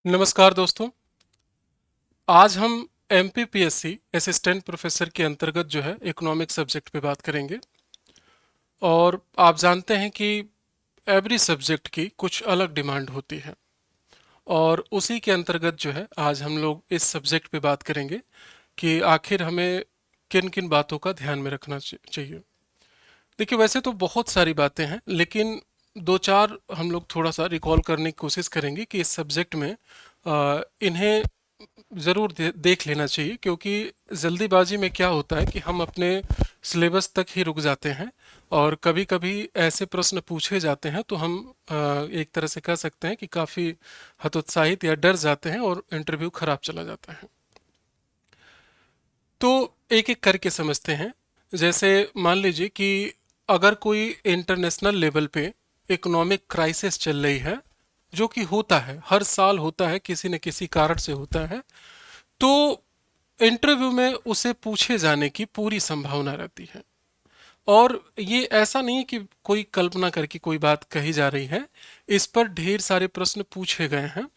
नमस्कार दोस्तों। आज हम एमपीपीएससी असिस्टेंट प्रोफेसर के अंतर्गत जो है इकोनॉमिक सब्जेक्ट पे बात करेंगे। और आप जानते हैं कि एवरी सब्जेक्ट की कुछ अलग डिमांड होती है, और उसी के अंतर्गत जो है आज हम लोग इस सब्जेक्ट पे बात करेंगे कि आखिर हमें किन किन बातों का ध्यान में रखना चाहिए। देखिए, वैसे तो बहुत सारी बातें हैं, लेकिन दो चार हम लोग थोड़ा सा रिकॉल करने की कोशिश करेंगे कि इस सब्जेक्ट में इन्हें ज़रूर देख लेना चाहिए, क्योंकि जल्दीबाजी में क्या होता है कि हम अपने सिलेबस तक ही रुक जाते हैं, और कभी कभी ऐसे प्रश्न पूछे जाते हैं तो हम एक तरह से कह सकते हैं कि काफ़ी हतोत्साहित या डर जाते हैं और इंटरव्यू खराब चला जाता है। तो एक एक करके समझते हैं। जैसे मान लीजिए कि अगर कोई इंटरनेशनल लेवल पे इकोनॉमिक क्राइसिस चल रही है, जो कि होता है, हर साल होता है, किसी न किसी कारण से होता है, तो इंटरव्यू में उसे पूछे जाने की पूरी संभावना रहती है। और ये ऐसा नहीं है कि कोई कल्पना करके कोई बात कही जा रही है। इस पर ढेर सारे प्रश्न पूछे गए हैं।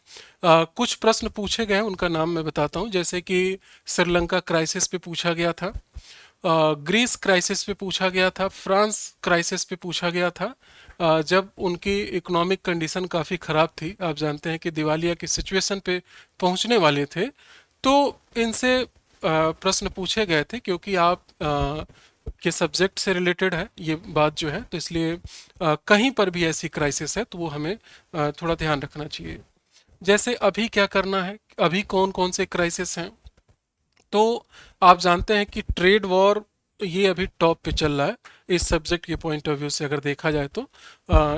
कुछ प्रश्न पूछे गए हैं, उनका नाम मैं बताता हूँ। जैसे कि श्रीलंका क्राइसिस पे पूछा गया था, ग्रीस क्राइसिस पे पूछा गया था, फ्रांस क्राइसिस पे पूछा गया था, जब उनकी इकोनॉमिक कंडीशन काफ़ी ख़राब थी। आप जानते हैं कि दिवालिया की सिचुएशन पे पहुंचने वाले थे। तो इनसे प्रश्न पूछे गए थे, क्योंकि आप के सब्जेक्ट से रिलेटेड है ये बात जो है, तो इसलिए कहीं पर भी ऐसी क्राइसिस है तो वो हमें थोड़ा ध्यान रखना चाहिए। जैसे अभी क्या करना है, अभी कौन कौन से क्राइसिस हैं। तो आप जानते हैं कि ट्रेड वॉर ये अभी टॉप पे चल रहा है इस सब्जेक्ट के पॉइंट ऑफ व्यू से, अगर देखा जाए तो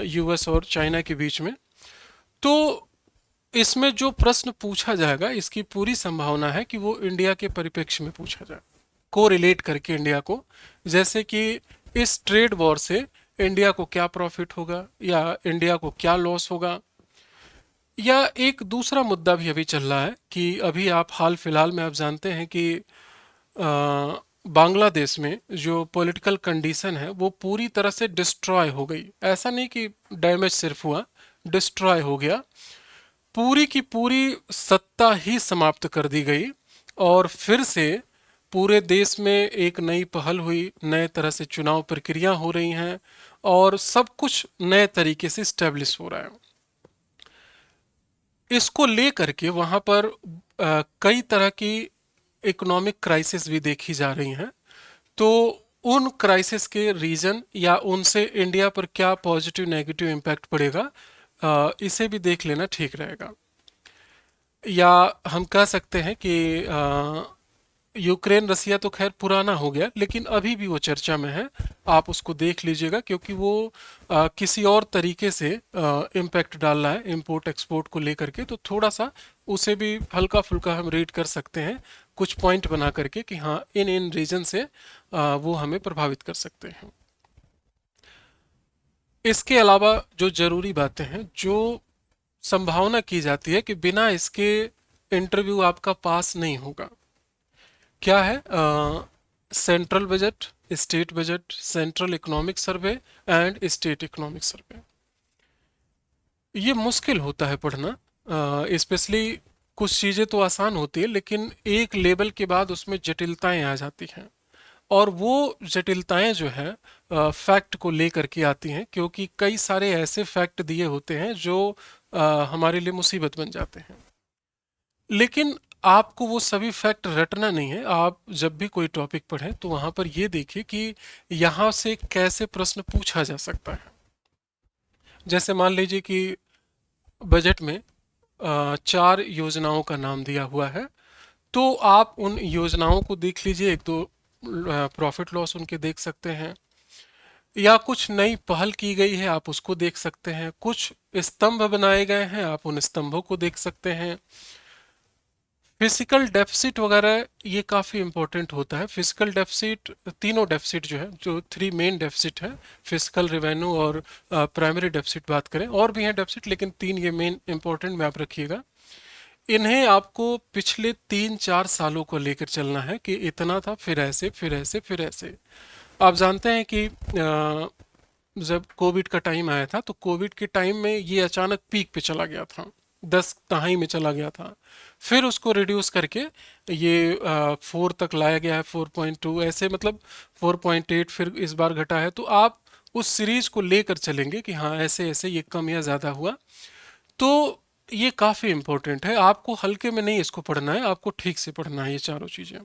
यूएस और चाइना के बीच में। तो इसमें जो प्रश्न पूछा जाएगा, इसकी पूरी संभावना है कि वो इंडिया के परिप्रेक्ष्य में पूछा जाए, को रिलेट करके इंडिया को। जैसे कि इस ट्रेड वॉर से इंडिया को क्या प्रॉफिट होगा, या इंडिया को क्या लॉस होगा। या एक दूसरा मुद्दा भी अभी चल रहा है कि अभी आप हाल फिलहाल में आप जानते हैं कि बांग्लादेश में जो पॉलिटिकल कंडीशन है वो पूरी तरह से डिस्ट्रॉय हो गई। ऐसा नहीं कि डैमेज सिर्फ हुआ, डिस्ट्रॉय हो गया। पूरी की पूरी सत्ता ही समाप्त कर दी गई, और फिर से पूरे देश में एक नई पहल हुई, नए तरह से चुनाव प्रक्रिया हो रही हैं, और सब कुछ नए तरीके से स्टेब्लिश हो रहा है। इसको लेकर के वहां पर कई तरह की इकोनॉमिक क्राइसिस भी देखी जा रही हैं। तो उन क्राइसिस के रीजन या उनसे इंडिया पर क्या पॉजिटिव नेगेटिव इम्पैक्ट पड़ेगा, इसे भी देख लेना ठीक रहेगा। या हम कह सकते हैं कि यूक्रेन रसिया तो खैर पुराना हो गया, लेकिन अभी भी वो चर्चा में है। आप उसको देख लीजिएगा, क्योंकि वो किसी और तरीके से इम्पैक्ट डाल रहा है इंपोर्ट एक्सपोर्ट को लेकर के। तो थोड़ा सा उसे भी हल्का फुल्का हम रीड कर सकते हैं, कुछ पॉइंट बना करके कि हाँ, इन इन रीजन से वो हमें प्रभावित कर सकते हैं। इसके अलावा जो जरूरी बातें हैं, जो संभावना की जाती है कि बिना इसके इंटरव्यू आपका पास नहीं होगा, क्या है? Central budget, state budget, central economic survey and state economic survey. ये मुश्किल होता है पढ़ना, स्पेशली कुछ चीज़ें तो आसान होती है, लेकिन एक लेवल के बाद उसमें जटिलताएं आ जाती हैं। और वो जटिलताएं जो है फैक्ट को लेकर के आती हैं, क्योंकि कई सारे ऐसे फैक्ट दिए होते हैं जो हमारे लिए मुसीबत बन जाते हैं। लेकिन आपको वो सभी फैक्ट रटना नहीं है। आप जब भी कोई टॉपिक पढ़ें तो वहां पर ये देखिए कि यहाँ से कैसे प्रश्न पूछा जा सकता है। जैसे मान लीजिए कि बजट में चार योजनाओं का नाम दिया हुआ है, तो आप उन योजनाओं को देख लीजिए, एक दो प्रॉफिट लॉस उनके देख सकते हैं, या कुछ नई पहल की गई है आप उसको देख सकते हैं, कुछ स्तंभ बनाए गए हैं आप उन स्तंभों को देख सकते हैं। फिजिकल डेफिसिट वगैरह ये काफ़ी इंपॉर्टेंट होता है। फिजिकल डेफिसिट, तीनों डेफिसिट जो है, जो थ्री मेन डेफिसिट है, फिजिकल, रेवेन्यू और प्राइमरी डेफिसिट बात करें, और भी हैं डेफिसिट, लेकिन तीन ये मेन इंपॉर्टेंट में आप रखिएगा। इन्हें आपको पिछले 3-4 सालों को लेकर चलना है कि इतना था, फिर ऐसे, फिर ऐसे, फिर ऐसे। आप जानते हैं कि जब कोविड का टाइम आया था, तो कोविड के टाइम में ये अचानक पीक पे चला गया था। 10 दहाई में चला गया था, फिर उसको रिड्यूस करके ये 4 तक लाया गया है, 4.2 ऐसे, मतलब 4.8 फिर इस बार घटा है। तो आप उस सीरीज को लेकर चलेंगे कि हाँ ऐसे ऐसे ये कम या ज़्यादा हुआ। तो ये काफ़ी इम्पोर्टेंट है, आपको हल्के में नहीं इसको पढ़ना है, आपको ठीक से पढ़ना है ये चारों चीज़ें।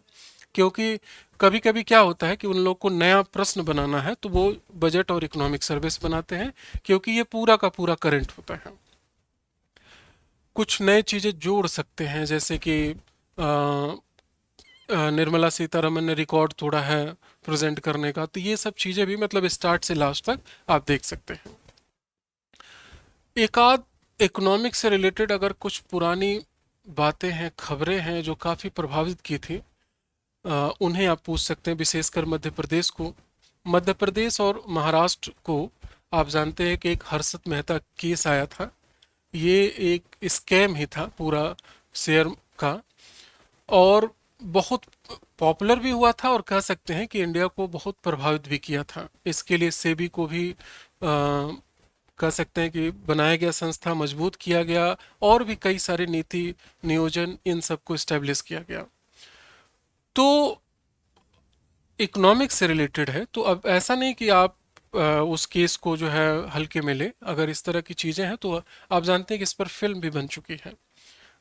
क्योंकि कभी कभी क्या होता है कि उन लोग को नया प्रश्न बनाना है तो वो बजट और इकोनॉमिक सर्विस बनाते हैं, क्योंकि ये पूरा का पूरा करंट होता है। कुछ नए चीज़ें जोड़ सकते हैं, जैसे कि निर्मला सीतारमन ने रिकॉर्ड तोड़ा है प्रेजेंट करने का, तो ये सब चीज़ें भी मतलब स्टार्ट से लास्ट तक आप देख सकते हैं। एक आध इकोनॉमिक से रिलेटेड अगर कुछ पुरानी बातें हैं, खबरें हैं जो काफ़ी प्रभावित की थी, उन्हें आप पूछ सकते हैं, विशेषकर मध्य प्रदेश को। मध्य प्रदेश और महाराष्ट्र को आप जानते हैं कि एक हर्षद मेहता केस आया था। ये एक स्कैम ही था पूरा शेयर का, और बहुत पॉपुलर भी हुआ था, और कह सकते हैं कि इंडिया को बहुत प्रभावित भी किया था। इसके लिए सेबी को भी कह सकते हैं कि बनाया गया, संस्था मजबूत किया गया, और भी कई सारे नीति नियोजन इन सबको इस्टेब्लिश किया गया। तो इकोनॉमिक्स से रिलेटेड है, तो अब ऐसा नहीं कि आप उस केस को जो है हल्के में ले। अगर इस तरह की चीज़ें हैं तो आप जानते हैं कि इस पर फिल्म भी बन चुकी है।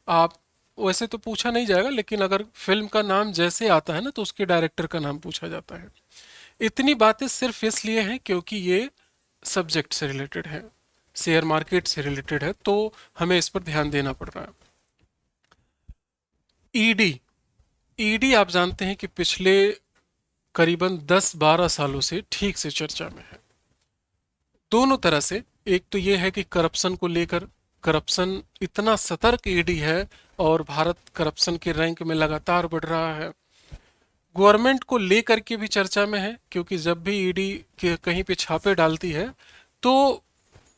आप वैसे तो पूछा नहीं जाएगा, लेकिन अगर फिल्म का नाम जैसे आता है ना तो उसके डायरेक्टर का नाम पूछा जाता है। इतनी बातें सिर्फ इसलिए हैं क्योंकि ये सब्जेक्ट से रिलेटेड है, शेयर मार्केट से रिलेटेड है, तो हमें इस पर ध्यान देना पड़ रहा है। ईडी, ईडी आप जानते हैं कि पिछले करीबन 10-12 सालों से ठीक से चर्चा में है, दोनों तरह से। एक तो ये है कि करप्शन को लेकर, करप्शन इतना सतर्क ईडी है, और भारत करप्शन के रैंक में लगातार बढ़ रहा है। गवर्नमेंट को लेकर के भी चर्चा में है, क्योंकि जब भी ईडी के कहीं पे छापे डालती है तो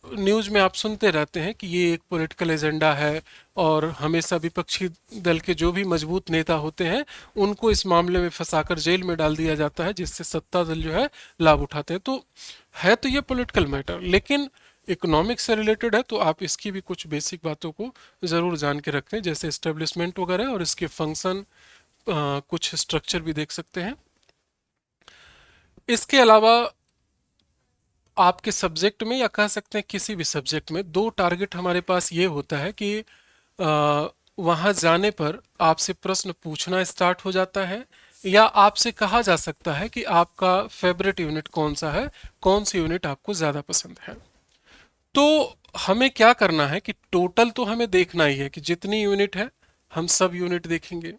न्यूज़ में आप सुनते रहते हैं कि ये एक पॉलिटिकल एजेंडा है, और हमेशा विपक्षी दल के जो भी मजबूत नेता होते हैं उनको इस मामले में फंसाकर जेल में डाल दिया जाता है, जिससे सत्ता दल जो है लाभ उठाते हैं। तो है तो ये पॉलिटिकल मैटर, लेकिन इकोनॉमिक्स से रिलेटेड है, तो आप इसकी भी कुछ बेसिक बातों को ज़रूर जान के रखें, जैसे एस्टेब्लिशमेंट वगैरह और इसके फंक्शन, कुछ स्ट्रक्चर भी देख सकते हैं। इसके अलावा आपके सब्जेक्ट में, या कह सकते हैं किसी भी सब्जेक्ट में, दो टारगेट हमारे पास ये होता है कि वहाँ जाने पर आपसे प्रश्न पूछना स्टार्ट हो जाता है, या आपसे कहा जा सकता है कि आपका फेवरेट यूनिट कौन सा है, कौन सी यूनिट आपको ज़्यादा पसंद है। तो हमें क्या करना है कि टोटल तो हमें देखना ही है कि जितनी यूनिट है हम सब यूनिट देखेंगे,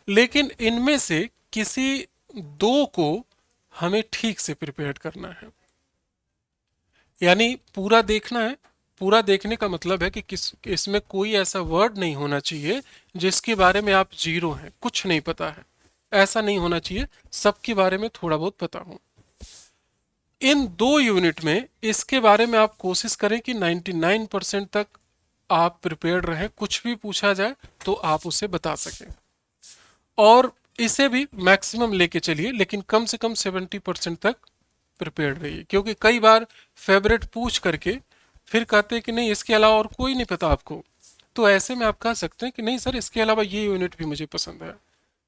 लेकिन इनमें से किसी दो को हमें ठीक से प्रिपेयर करना है। यानी पूरा देखना है। पूरा देखने का मतलब है कि इसमें कोई ऐसा वर्ड नहीं होना चाहिए जिसके बारे में आप जीरो हैं, कुछ नहीं पता है, ऐसा नहीं होना चाहिए, सबके बारे में थोड़ा बहुत पता हो। इन दो यूनिट में इसके बारे में आप कोशिश करें कि 99% तक आप प्रिपेयर्ड रहें, कुछ भी पूछा जाए तो आप उसे बता सकें, और इसे भी मैक्सिमम लेके चलिए, लेकिन कम से कम 70% तक प्रिपेयर्ड रहिए। क्योंकि कई बार फेवरेट पूछ करके फिर कहते हैं कि नहीं इसके अलावा और कोई नहीं पता आपको, तो ऐसे में आप कह सकते हैं कि नहीं सर इसके अलावा ये यूनिट भी मुझे पसंद है,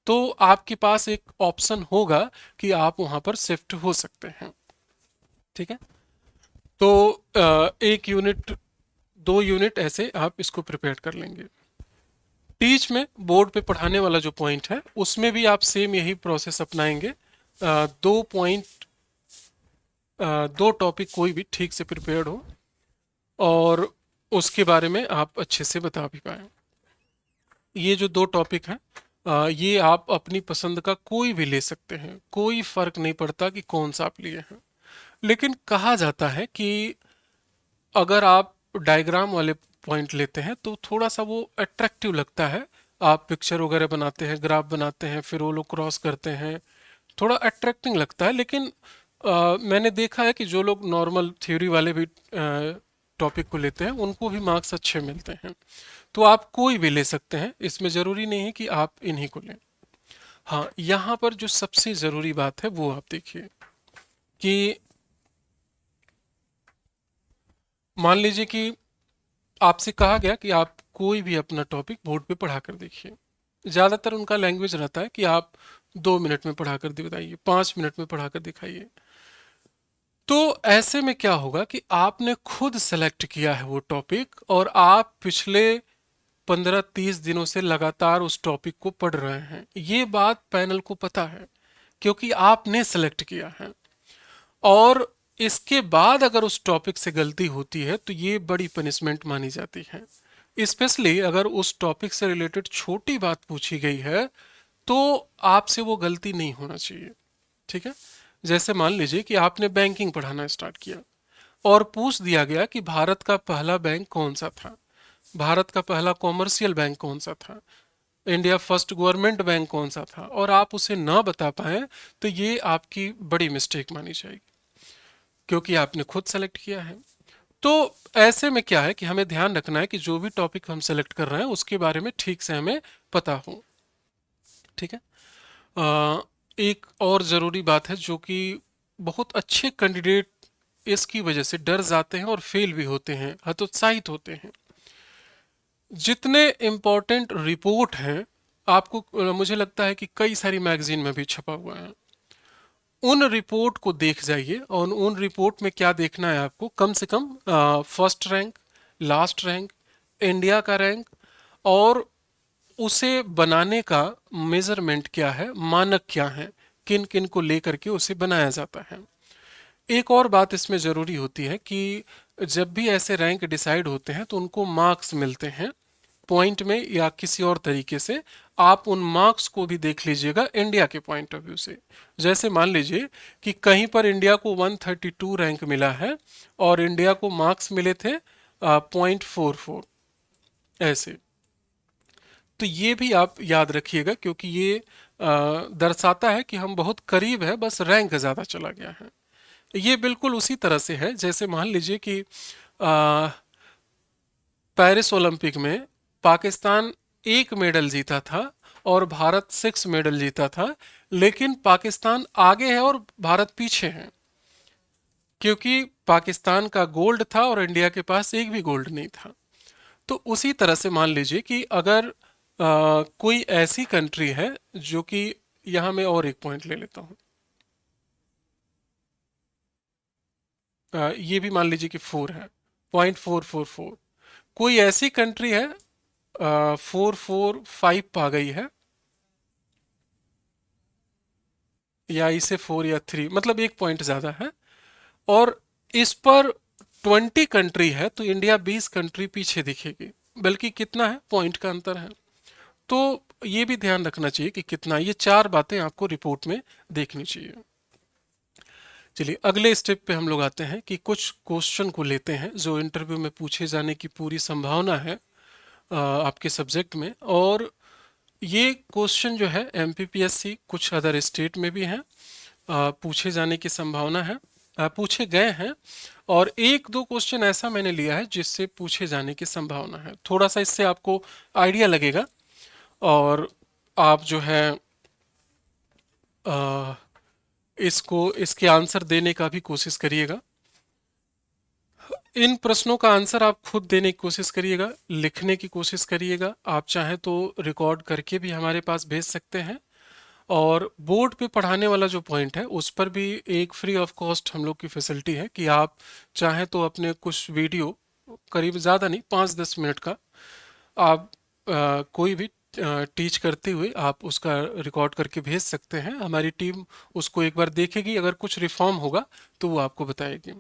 तो आपके पास एक ऑप्शन होगा कि आप वहां पर शिफ्ट हो सकते हैं। ठीक है, तो एक यूनिट, दो यूनिट ऐसे आप इसको प्रिपेयर कर लेंगे। टीच में बोर्ड पे पढ़ाने वाला जो पॉइंट है उसमें भी आप सेम यही प्रोसेस अपनाएंगे। दो पॉइंट, दो टॉपिक कोई भी ठीक से प्रिपेयर्ड हो और उसके बारे में आप अच्छे से बता भी पाए। ये जो दो टॉपिक हैं, ये आप अपनी पसंद का कोई भी ले सकते हैं, कोई फर्क नहीं पड़ता कि कौन सा आप लिए हैं। लेकिन कहा जाता है कि अगर आप डायग्राम वाले पॉइंट लेते हैं तो थोड़ा सा वो अट्रैक्टिव लगता है। आप पिक्चर वगैरह बनाते हैं, ग्राफ बनाते हैं, फिर वो लोग क्रॉस करते हैं, थोड़ा अट्रैक्टिंग लगता है। लेकिन मैंने देखा है कि जो लोग नॉर्मल थ्योरी वाले भी टॉपिक को लेते हैं उनको भी मार्क्स अच्छे मिलते हैं। तो आप कोई भी ले सकते हैं, इसमें ज़रूरी नहीं है कि आप इन्हीं को लें। हाँ, यहाँ पर जो सबसे ज़रूरी बात है वो आप देखिए कि मान लीजिए कि आपसे कहा गया कि आप कोई भी अपना टॉपिक बोर्ड पे पढ़ा कर देखिए। ज़्यादातर उनका लैंग्वेज रहता है कि आप 2 मिनट में पढ़ा कर बताइए, 5 मिनट में पढ़ा कर दिखाइए। तो ऐसे में क्या होगा कि आपने खुद सेलेक्ट किया है वो टॉपिक और आप पिछले 15-30 दिनों से लगातार उस टॉपिक को पढ़ रहे हैं। ये बात पैनल को पता है क्योंकि आपने सेलेक्ट किया है। और इसके बाद अगर उस टॉपिक से गलती होती है तो ये बड़ी पनिशमेंट मानी जाती है। स्पेशली अगर उस टॉपिक से रिलेटेड छोटी बात पूछी गई है तो आपसे वो गलती नहीं होना चाहिए। ठीक है। जैसे मान लीजिए कि आपने बैंकिंग पढ़ाना स्टार्ट किया और पूछ दिया गया कि भारत का पहला बैंक कौन सा था, भारत का पहला कॉमर्शियल बैंक कौन सा था, इंडिया फर्स्ट गवर्नमेंट बैंक कौन सा था, और आप उसे ना बता पाए तो ये आपकी बड़ी मिस्टेक मानी जाएगी क्योंकि आपने खुद सेलेक्ट किया है। तो ऐसे में क्या है कि हमें ध्यान रखना है कि जो भी टॉपिक हम सेलेक्ट कर रहे हैं उसके बारे में ठीक से हमें पता हो। ठीक है। एक और ज़रूरी बात है जो कि बहुत अच्छे कैंडिडेट इसकी वजह से डर जाते हैं और फेल भी होते हैं, हतोत्साहित होते हैं। जितने इम्पोर्टेंट रिपोर्ट हैं आपको मुझे लगता है कि कई सारी मैगजीन में भी छपा हुआ है, उन रिपोर्ट को देख जाइए और उन रिपोर्ट में क्या देखना है आपको, कम से come first rank, last rank, India का रैंक, और उसे बनाने का मेजरमेंट क्या है, मानक क्या है, किन किन को लेकर के उसे बनाया जाता है। एक और बात इसमें ज़रूरी होती है कि जब भी ऐसे रैंक डिसाइड होते हैं तो उनको मार्क्स मिलते हैं पॉइंट में या किसी और तरीके से। आप उन मार्क्स को भी देख लीजिएगा इंडिया के पॉइंट ऑफ व्यू से। जैसे मान लीजिए कि कहीं पर इंडिया को 132 रैंक मिला है और इंडिया को मार्क्स मिले थे 0.44 ऐसे। तो ये भी आप याद रखिएगा क्योंकि ये दर्शाता है कि हम बहुत करीब है, बस रैंक ज़्यादा चला गया है। ये बिल्कुल उसी तरह से है जैसे मान लीजिए कि पेरिस ओलंपिक में पाकिस्तान 1 मेडल जीता था और भारत 6 मेडल जीता था, लेकिन पाकिस्तान आगे है और भारत पीछे है क्योंकि पाकिस्तान का गोल्ड था और इंडिया के पास एक भी गोल्ड नहीं था। तो उसी तरह से मान लीजिए कि अगर कोई ऐसी कंट्री है जो कि, यहाँ मैं और एक पॉइंट ले लेता हूँ, ये भी मान लीजिए कि 4 है, 0.444। कोई ऐसी कंट्री है 445 पा गई है, या इसे 4 या 3, मतलब 1 पॉइंट ज़्यादा है, और इस पर 20 कंट्री है तो इंडिया 20 कंट्री पीछे दिखेगी। बल्कि कितना है, पॉइंट का अंतर है। तो ये भी ध्यान रखना चाहिए कि कितना, ये 4 बातें आपको रिपोर्ट में देखनी चाहिए। चलिए अगले स्टेप पे हम लोग आते हैं कि कुछ क्वेश्चन को लेते हैं जो इंटरव्यू में पूछे जाने की पूरी संभावना है आपके सब्जेक्ट में। और ये क्वेश्चन जो है एमपीपीएससी कुछ अदर स्टेट में भी हैं, पूछे जाने की संभावना है, पूछे गए हैं, और एक दो क्वेश्चन ऐसा मैंने लिया है जिससे पूछे जाने की संभावना है। थोड़ा सा इससे आपको आइडिया लगेगा और आप जो है इसको इसके आंसर देने का भी कोशिश करिएगा। इन प्रश्नों का आंसर आप खुद देने की कोशिश करिएगा, लिखने की कोशिश करिएगा। आप चाहें तो रिकॉर्ड करके भी हमारे पास भेज सकते हैं, और बोर्ड पे पढ़ाने वाला जो पॉइंट है उस पर भी एक फ्री ऑफ कॉस्ट हम लोग की फैसिलिटी है कि आप चाहें तो अपने कुछ वीडियो, करीब ज़्यादा नहीं, 5-10 मिनट का, आप कोई भी टीच करते हुए आप उसका रिकॉर्ड करके भेज सकते हैं। हमारी टीम उसको एक बार देखेगी, अगर कुछ रिफॉर्म होगा तो वो आपको बताएगी।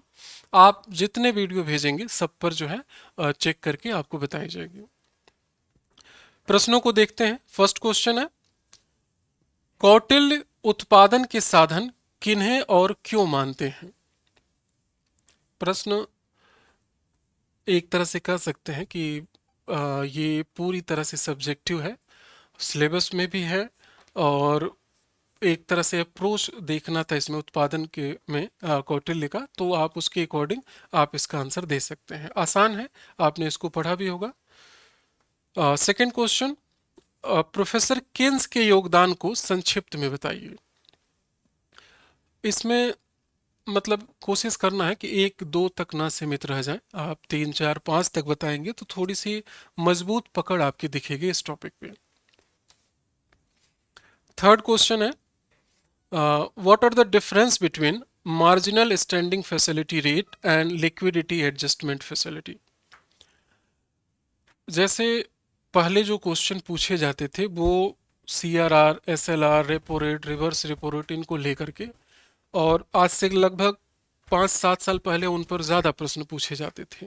आप जितने वीडियो भेजेंगे सब पर जो है चेक करके आपको बताई जाएगी। प्रश्नों को देखते हैं। फर्स्ट क्वेश्चन है, कौटिल्य उत्पादन के साधन किन्हें और क्यों मानते हैं? प्रश्न एक तरह से कह सकते हैं कि ये पूरी तरह से सब्जेक्टिव है, सिलेबस में भी है, और एक तरह से अप्रोच देखना था इसमें उत्पादन के में कौटिल्य का, तो आप उसके अकॉर्डिंग आप इसका आंसर दे सकते हैं। आसान है, आपने इसको पढ़ा भी होगा। सेकंड क्वेश्चन, प्रोफेसर केन्स के योगदान को संक्षिप्त में बताइए। इसमें मतलब कोशिश करना है कि एक दो तक ना सीमित रह जाए। आप तीन चार पांच तक बताएंगे तो थोड़ी सी मजबूत पकड़ आपकी दिखेगी इस टॉपिक पे। Third question is, what are the difference between marginal standing facility rate and liquidity adjustment facility. जैसे पहले जो क्वेश्चन पूछे जाते थे वो CRR, SLR, repo rate, reverse repo rate इनको लेकर के, और आज से लगभग 5-7 साल पहले उन पर ज़्यादा प्रश्न पूछे जाते थे।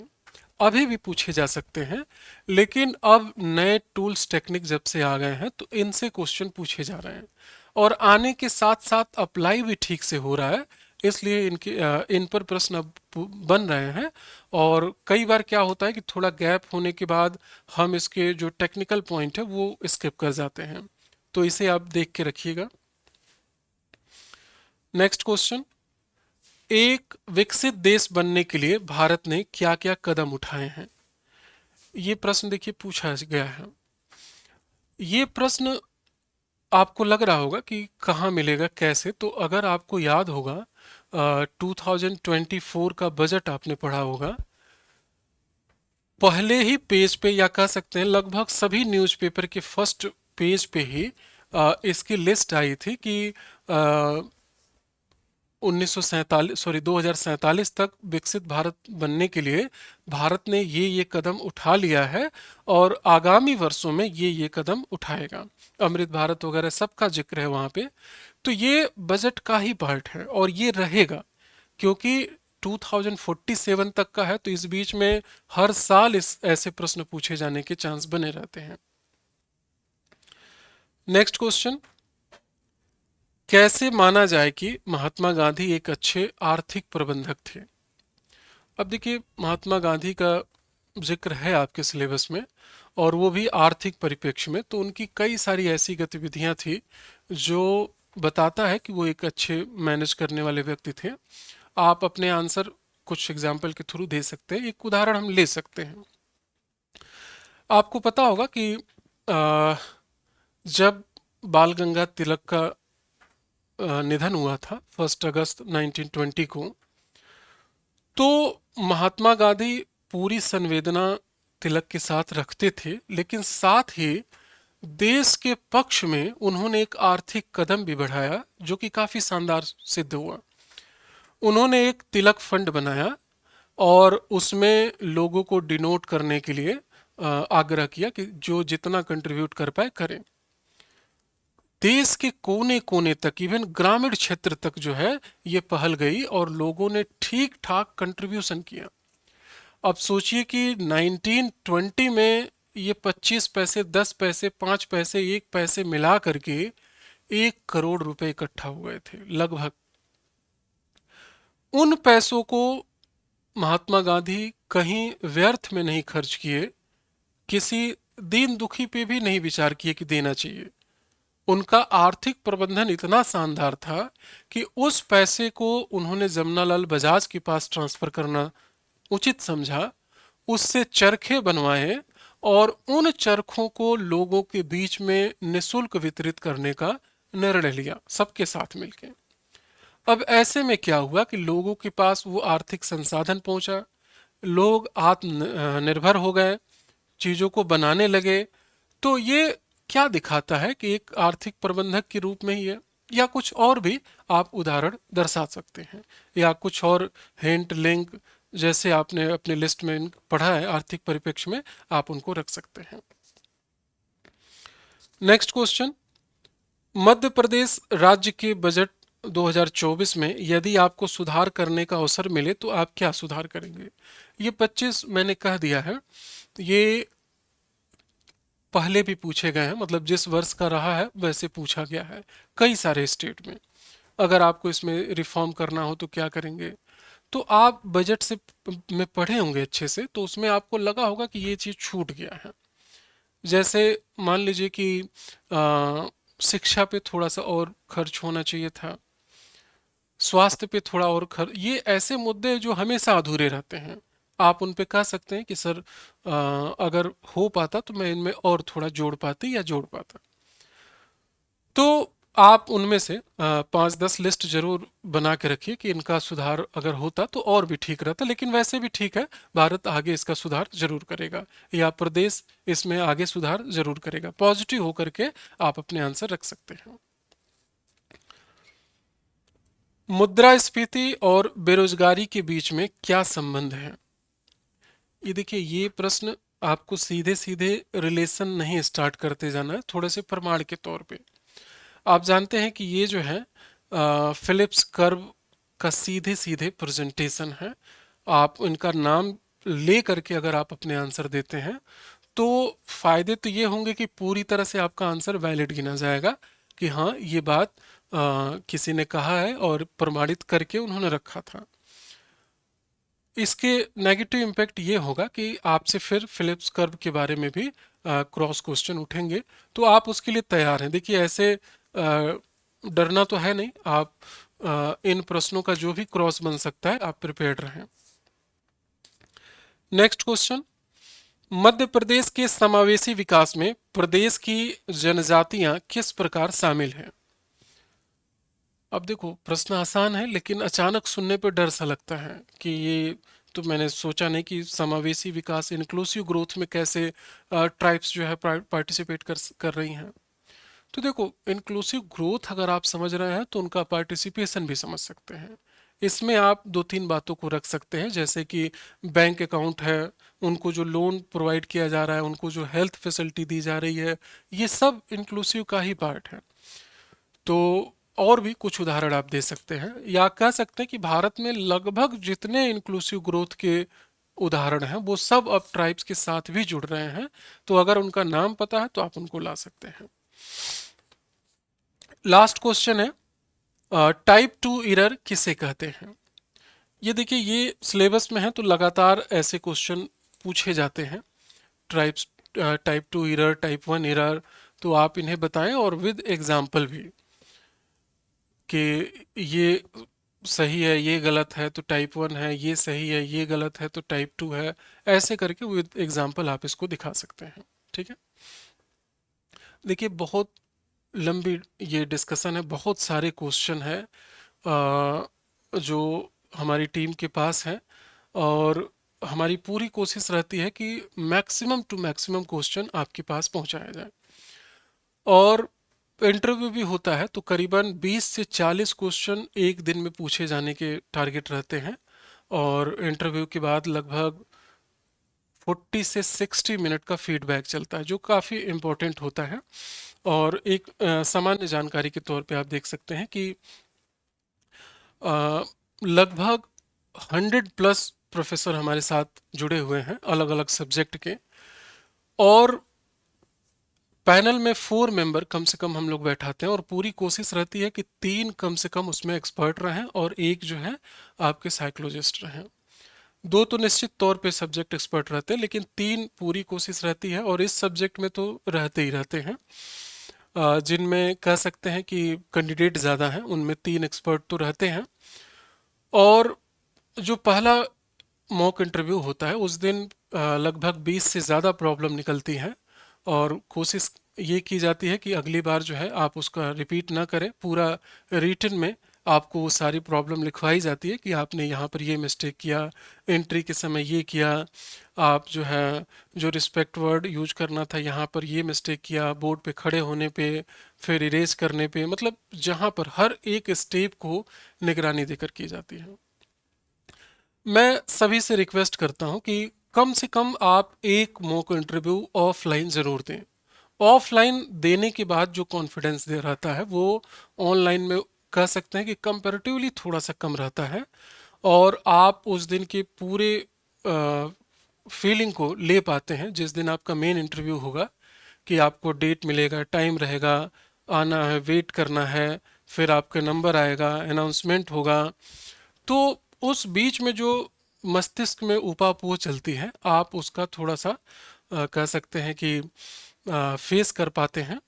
अभी भी पूछे जा सकते हैं, लेकिन अब नए टूल्स टेक्निक जब से आ गए हैं तो इनसे क्वेश्चन पूछे जा रहे हैं, और आने के साथ साथ अप्लाई भी ठीक से हो रहा है, इसलिए इन पर प्रश्न अब बन रहे हैं। और कई बार क्या होता है कि थोड़ा गैप होने के बाद हम इसके जो टेक्निकल पॉइंट है वो स्किप कर जाते हैं, तो इसे आप देख के रखिएगा। नेक्स्ट क्वेश्चन, एक विकसित देश बनने के लिए भारत ने क्या क्या कदम उठाए हैं। ये प्रश्न देखिए पूछा गया है। ये प्रश्न आपको लग रहा होगा कि कहाँ मिलेगा कैसे, तो अगर आपको याद होगा 2024 का बजट आपने पढ़ा होगा, पहले ही पेज पे या कह सकते हैं लगभग सभी न्यूज़पेपर के फर्स्ट पेज पे ही इसकी लिस्ट आई थी कि 2047 तक विकसित भारत बनने के लिए भारत ने ये कदम उठा लिया है और आगामी वर्षों में ये कदम उठाएगा। अमृत भारत वगैरह सबका जिक्र है वहाँ पे। तो ये बजट का ही पार्ट है और ये रहेगा, क्योंकि 2047 तक का है, तो इस बीच में हर साल इस ऐसे प्रश्न पूछे जाने के चांस बने रहते हैं। नेक्स्ट क्वेश्चन, कैसे माना जाए कि महात्मा गांधी एक अच्छे आर्थिक प्रबंधक थे। अब देखिए महात्मा गांधी का जिक्र है आपके सिलेबस में, और वो भी आर्थिक परिप्रेक्ष्य में, तो उनकी कई सारी ऐसी गतिविधियां थी जो बताता है कि वो एक अच्छे मैनेज करने वाले व्यक्ति थे। आप अपने आंसर कुछ एग्जाम्पल के थ्रू दे सकते हैं। एक उदाहरण हम ले सकते हैं। आपको पता होगा कि जब बाल गंगा तिलक का निधन हुआ था 1 अगस्त 1920 को, तो महात्मा गांधी पूरी संवेदना तिलक के साथ रखते थे, लेकिन साथ ही देश के पक्ष में उन्होंने एक आर्थिक कदम भी बढ़ाया जो कि काफी शानदार सिद्ध हुआ। उन्होंने एक तिलक फंड बनाया और उसमें लोगों को डिनोट करने के लिए आग्रह किया कि जो जितना कंट्रीब्यूट कर पाए करें। देश के कोने कोने तक, इवन ग्रामीण क्षेत्र तक जो है ये पहल गई और लोगों ने ठीक ठाक कंट्रीब्यूशन किया। अब सोचिए कि 1920 में ये 25 पैसे, 10 पैसे, 5 पैसे, 1 पैसे मिला करके 1 करोड़ रुपए इकट्ठा हुए थे लगभग। उन पैसों को महात्मा गांधी कहीं व्यर्थ में नहीं खर्च किए, किसी दीन दुखी पे भी नहीं विचार किए कि देना चाहिए। उनका आर्थिक प्रबंधन इतना शानदार था कि उस पैसे को उन्होंने जमनालाल बजाज के पास ट्रांसफर करना उचित समझा, उससे चरखे बनवाए और उन चरखों को लोगों के बीच में निशुल्क वितरित करने का निर्णय लिया सबके साथ मिलकर। अब ऐसे में क्या हुआ कि लोगों के पास वो आर्थिक संसाधन पहुंचा, लोग आत्मनिर्भर हो गए, चीजों को बनाने लगे। तो ये क्या दिखाता है कि एक आर्थिक प्रबंधक के रूप में ही है, या कुछ और भी आप उदाहरण दर्शा सकते हैं, या कुछ और हिंट लिंक जैसे आपने अपने लिस्ट में पढ़ा है आर्थिक परिप्रेक्ष्य में, आप उनको रख सकते हैं। नेक्स्ट क्वेश्चन, मध्य प्रदेश राज्य के बजट 2024 में यदि आपको सुधार करने का अवसर मिले तो आप क्या सुधार करेंगे। ये 25 मैंने कह दिया है, ये पहले भी पूछे गए हैं, मतलब जिस वर्ष का रहा है वैसे पूछा गया है कई सारे स्टेट में। अगर आपको इसमें रिफॉर्म करना हो तो क्या करेंगे, तो आप बजट से में पढ़े होंगे अच्छे से, तो उसमें आपको लगा होगा कि ये चीज़ छूट गया है। जैसे मान लीजिए कि शिक्षा पे थोड़ा सा और खर्च होना चाहिए था, स्वास्थ्य पे थोड़ा और खर्च, ये ऐसे मुद्दे जो हमेशा अधूरे रहते हैं। आप उन पे कह सकते हैं कि सर अगर हो पाता तो मैं इनमें और थोड़ा जोड़ पाती या जोड़ पाता। तो आप उनमें से 5-10 लिस्ट जरूर बना के रखिए कि इनका सुधार अगर होता तो और भी ठीक रहता, लेकिन वैसे भी ठीक है, भारत आगे इसका सुधार जरूर करेगा, या प्रदेश इसमें आगे सुधार जरूर करेगा। पॉजिटिव होकर के आप अपने आंसर रख सकते हैं। मुद्रास्फीति और बेरोजगारी के बीच में क्या संबंध है? ये देखिए, ये प्रश्न आपको सीधे सीधे रिलेशन नहीं स्टार्ट करते जाना है, थोड़े से प्रमाण के तौर पे। आप जानते हैं कि ये जो है फिलिप्स कर्व का सीधे सीधे प्रेजेंटेशन है। आप इनका नाम ले करके अगर आप अपने आंसर देते हैं तो फायदे तो ये होंगे कि पूरी तरह से आपका आंसर वैलिड गिना जाएगा कि हाँ, ये बात किसी ने कहा है और प्रमाणित करके उन्होंने रखा था। इसके नेगेटिव इम्पैक्ट ये होगा कि आपसे फिर फिलिप्स कर्व के बारे में भी क्रॉस क्वेश्चन उठेंगे, तो आप उसके लिए तैयार हैं। देखिए, ऐसे डरना तो है नहीं, आप इन प्रश्नों का जो भी क्रॉस बन सकता है आप प्रिपेयर्ड रहें। नेक्स्ट क्वेश्चन, मध्य प्रदेश के समावेशी विकास में प्रदेश की जनजातियां किस प्रकार शामिल हैं? अब देखो, प्रश्न आसान है लेकिन अचानक सुनने पर डर सा लगता है कि ये तो मैंने सोचा नहीं कि समावेशी विकास इंक्लूसिव ग्रोथ में कैसे ट्राइब्स जो है पार्टिसिपेट कर रही हैं। तो देखो, इंक्लूसिव ग्रोथ अगर आप समझ रहे हैं तो उनका पार्टिसिपेशन भी समझ सकते हैं। इसमें आप 2-3 बातों को रख सकते हैं, जैसे कि बैंक अकाउंट है, उनको जो लोन प्रोवाइड किया जा रहा है, उनको जो हेल्थ फैसिलिटी दी जा रही है, ये सब इंक्लूसिव का ही पार्ट है। तो और भी कुछ उदाहरण आप दे सकते हैं, या कह सकते हैं कि भारत में लगभग जितने इंक्लूसिव ग्रोथ के उदाहरण हैं वो सब अब ट्राइब्स के साथ भी जुड़ रहे हैं। तो अगर उनका नाम पता है तो आप उनको ला सकते हैं। लास्ट क्वेश्चन है, टाइप 2 एरर किसे कहते हैं? ये देखिए, ये सिलेबस में है तो लगातार ऐसे क्वेश्चन पूछे जाते हैं। Types type 2 error, type 1 error, तो आप इन्हें बताएं और विद एग्जाम्पल भी कि ये सही है, ये गलत है तो टाइप 1 है, ये सही है, ये गलत है तो टाइप 2 है। ऐसे करके विद एग्जाम्पल आप इसको दिखा सकते हैं। ठीक है, देखिए, बहुत लंबी ये डिस्कशन है, बहुत सारे क्वेश्चन है जो हमारी टीम के पास है, और हमारी पूरी कोशिश रहती है कि मैक्सिमम टू मैक्सिमम क्वेश्चन आपके पास पहुंचाया जाए। और इंटरव्यू भी होता है तो करीबन 20 से 40 क्वेश्चन एक दिन में पूछे जाने के टारगेट रहते हैं, और इंटरव्यू के बाद लगभग 40 से 60 मिनट का फीडबैक चलता है, जो काफ़ी इम्पोर्टेंट होता है। और एक सामान्य जानकारी के तौर पे आप देख सकते हैं कि लगभग 100+ प्रोफेसर हमारे साथ जुड़े हुए हैं अलग अलग सब्जेक्ट के, और पैनल में 4 मेंबर कम से कम हम लोग बैठाते हैं, और पूरी कोशिश रहती है कि 3 कम से कम उसमें एक्सपर्ट रहें और एक जो है आपके साइकोलॉजिस्ट रहें। 2 तो निश्चित तौर पे सब्जेक्ट एक्सपर्ट रहते हैं, लेकिन 3 पूरी कोशिश रहती है, और इस सब्जेक्ट में तो रहते ही रहते हैं। जिनमें कह सकते हैं कि कैंडिडेट ज़्यादा हैं उनमें 3 एक्सपर्ट तो रहते हैं। और जो पहला मॉक इंटरव्यू होता है उस दिन लगभग 20 से ज़्यादा प्रॉब्लम निकलती हैं, और कोशिश ये की जाती है कि अगली बार जो है आप उसका रिपीट ना करें। पूरा रिटन में आपको वो सारी प्रॉब्लम लिखवाई जाती है कि आपने यहाँ पर ये मिस्टेक किया, एंट्री के समय ये किया, आप जो है जो रिस्पेक्ट वर्ड यूज करना था यहाँ पर ये मिस्टेक किया, बोर्ड पे खड़े होने पे, फिर इरेज करने पे, मतलब जहाँ पर हर एक स्टेप को निगरानी देकर की जाती है। मैं सभी से रिक्वेस्ट करता हूं कि कम से कम आप एक मॉक इंटरव्यू ऑफलाइन ज़रूर दें। ऑफलाइन देने के बाद जो कॉन्फिडेंस दे रहता है वो ऑनलाइन में कह सकते हैं कि कंपैरेटिवली थोड़ा सा कम रहता है, और आप उस दिन के पूरे फीलिंग को ले पाते हैं जिस दिन आपका मेन इंटरव्यू होगा, कि आपको डेट मिलेगा, टाइम रहेगा, आना है, वेट करना है, फिर आपका नंबर आएगा, अनाउंसमेंट होगा। तो उस बीच में जो मस्तिष्क में ऊपापोह चलती है, आप उसका थोड़ा सा कह सकते हैं कि फेस कर पाते हैं।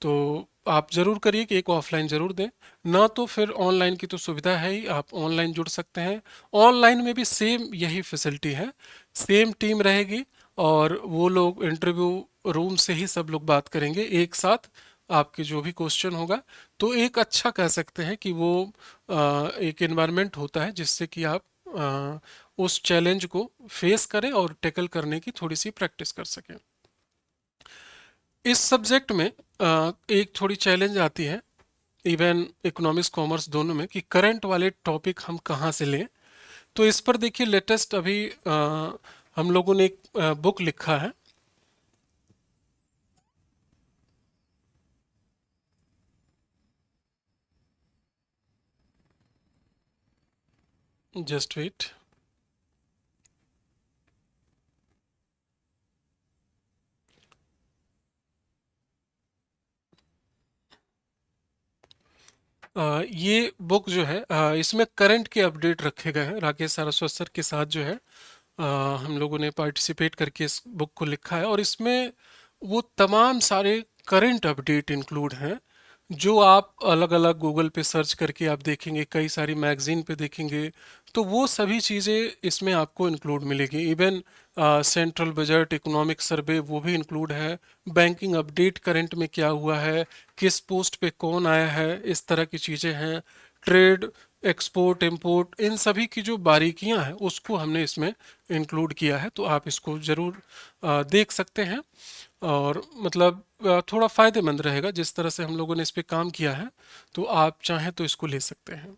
तो आप ज़रूर करिए कि एक ऑफलाइन ज़रूर दें, ना तो फिर ऑनलाइन की तो सुविधा है ही, आप ऑनलाइन जुड़ सकते हैं। ऑनलाइन में भी सेम यही फैसिलिटी है, सेम टीम रहेगी, और वो लोग इंटरव्यू रूम से ही सब लोग बात करेंगे एक साथ, आपके जो भी क्वेश्चन होगा, तो एक अच्छा कह सकते हैं कि वो एक एनवायरनमेंट होता है जिससे कि आप उस चैलेंज को फेस करें और टैकल करने की थोड़ी सी प्रैक्टिस कर सकें। इस सब्जेक्ट में एक थोड़ी चैलेंज आती है इवन इकोनॉमिक्स कॉमर्स दोनों में कि करंट वाले टॉपिक हम कहाँ से लें। तो इस पर देखिए लेटेस्ट अभी हम लोगों ने एक बुक लिखा है। Just wait. ये बुक जो है इसमें करंट के अपडेट रखे गए हैं। राकेश सारस्वत सर के साथ जो है अ, हम लोगों ने पार्टिसिपेट करके इस बुक को लिखा है, और इसमें वो तमाम सारे करंट अपडेट इंक्लूड हैं जो आप अलग अलग गूगल पे सर्च करके आप देखेंगे, कई सारी मैगजीन पे देखेंगे, तो वो सभी चीज़ें इसमें आपको इंक्लूड मिलेगी। Even central budget, economic survey वो भी इंक्लूड है, बैंकिंग अपडेट करंट में क्या हुआ है, किस पोस्ट पे कौन आया है, इस तरह की चीज़ें हैं, ट्रेड, एक्सपोर्ट, इंपोर्ट, इन सभी की जो बारीकियां हैं उसको हमने इसमें इंक्लूड किया है। तो आप इसको ज़रूर देख सकते हैं, और मतलब थोड़ा फ़ायदेमंद रहेगा जिस तरह से हम लोगों ने इस पे काम किया है। तो आप चाहें तो इसको ले सकते हैं।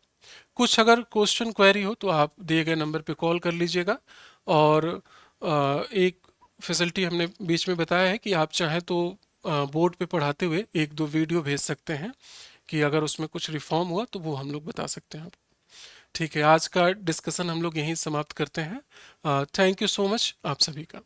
कुछ अगर क्वेश्चन क्वेरी हो तो आप दिए गए नंबर पे कॉल कर लीजिएगा। और एक फैसिलिटी हमने बीच में बताया है कि आप चाहें तो बोर्ड पे पढ़ाते हुए एक दो वीडियो भेज सकते हैं कि अगर उसमें कुछ रिफॉर्म हुआ तो वो हम लोग बता सकते हैं। ठीक है, आज का डिस्कशन हम लोग यहीं समाप्त करते हैं। थैंक यू सो मच आप सभी का।